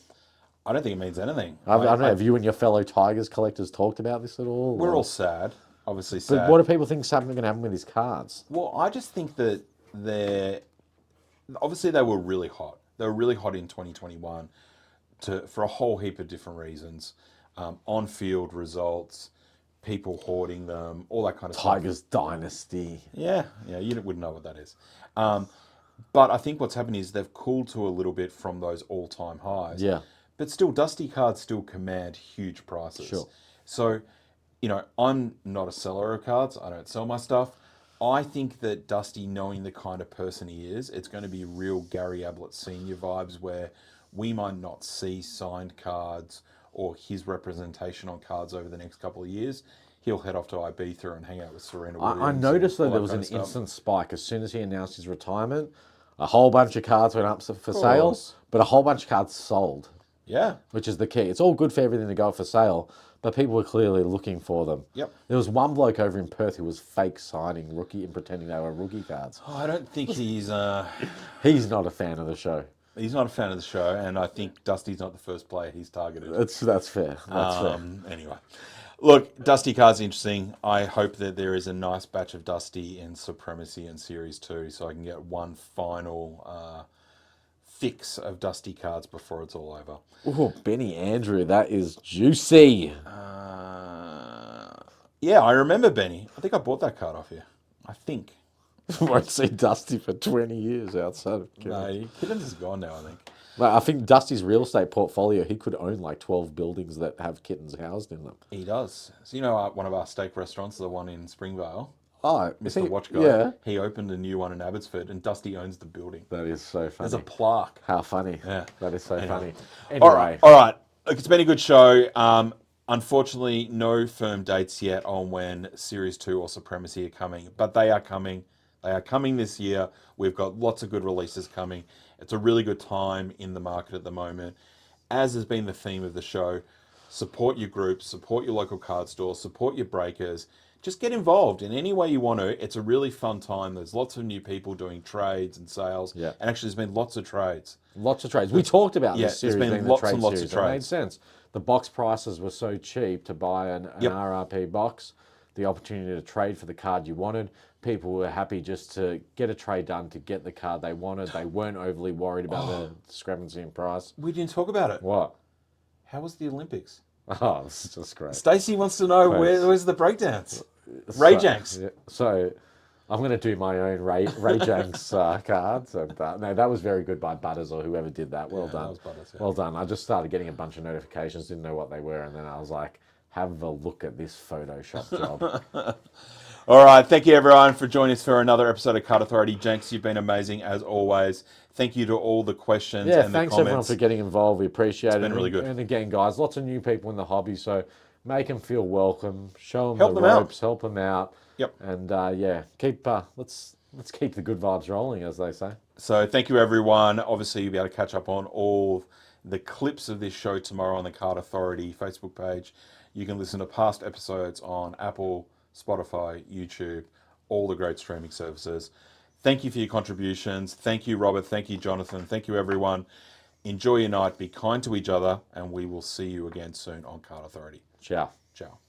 I don't think it means anything. I don't know. Have you and your fellow Tigers collectors talked about this at all? We're all sad. Obviously sad. But what do people think is going to happen with his cards? Well, I just think that obviously they were really hot. They were really hot in 2021 for a whole heap of different reasons. On-field results, people hoarding them, all that kind of stuff. Tigers dynasty. Yeah, you wouldn't know what that is. But I think what's happened is they've cooled to a little bit from those all-time highs. Yeah. But still, Dusty cards still command huge prices. Sure. So, I'm not a seller of cards. I don't sell my stuff. I think that Dusty, knowing the kind of person he is, it's going to be real Gary Ablett Senior vibes where we might not see signed cards or his representation on cards over the next couple of years. He'll head off to Ibiza and hang out with Serena Williams. I noticed that there was an instant spike. As soon as he announced his retirement, a whole bunch of cards went up for sale, but a whole bunch of cards sold. Yeah. which is the key. It's all good for everything to go for sale, but people were clearly looking for them. Yep. There was one bloke over in Perth who was fake signing rookie and pretending they were rookie cards. Oh, I don't think he's He's not a fan of the show. not a fan of the show, and I think Dusty's not the first player he's targeted. That's fair. That's fair. Anyway, look, Dusty card's interesting. I hope that there is a nice batch of Dusty in Supremacy and Series 2, so I can get one final fix of Dusty cards before it's all over. Oh, Benny Andrew, that is juicy. Yeah, I remember Benny. I think I bought that card off you. I think. Won't see Dusty for 20 years outside of Kittens. No, Kittens is gone now, I think. Like, I think Dusty's real estate portfolio, he could own like 12 buildings that have kittens housed in them. He does. So, you know, one of our steak restaurants, the one in Springvale, Oh, Mr. Watch Guy, yeah. he opened a new one in Abbotsford, and Dusty owns the building. That is so funny. There's a plaque. How funny. Yeah. That is so funny. All Anyway, right. Look, it's been a good show. Unfortunately, no firm dates yet on when Series 2 or Supremacy are coming, but they are coming. They are coming this year. We've got lots of good releases coming. It's a really good time in the market at the moment. As has been the theme of the show, support your groups, support your local card store, support your breakers. Just get involved in any way you want to. It's a really fun time. There's lots of new people doing trades and sales. Yeah. And actually, there's been lots of trades. lots of trades. We talked about Yeah, this there's series been being lots the trade and lots series. of It made trades. sense. The box prices were so cheap to buy an Yep. RRP box. The opportunity to trade for the card you wanted. People were happy just to get a trade done to get the card they wanted. They weren't overly worried about the discrepancy in price. We didn't talk about it. What? How was the Olympics? Oh, this is just great. Stacey wants to know where's the breakdance? Ray Janks. So I'm going to do my own Ray Janks cards. And, no, that was very good by Butters or whoever did that. Well done. that was Butters, yeah. Well done. I just started getting a bunch of notifications, didn't know what they were. And then I was like, have a look at this Photoshop job. All right. Thank you, everyone, for joining us for another episode of Card Authority. Janks, you've been amazing as always. Thank you to all the questions Yeah, and the thanks comments. everyone for getting involved. We appreciate it. been really good. And again, guys, lots of new people in the hobby, so make them feel welcome. Show them Help the them out. ropes. Help them out. Yep. And yeah, let's keep the good vibes rolling, as they say. So thank you, everyone. Obviously, you'll be able to catch up on all the clips of this show tomorrow on the Card Authority Facebook page. You can listen to past episodes on Apple, Spotify, YouTube, all the great streaming services. Thank you for your contributions. Thank you, Robert. Thank you, Jonathan. Thank you, everyone. Enjoy your night. Be kind to each other, and we will see you again soon on Card Authority. Ciao. Ciao.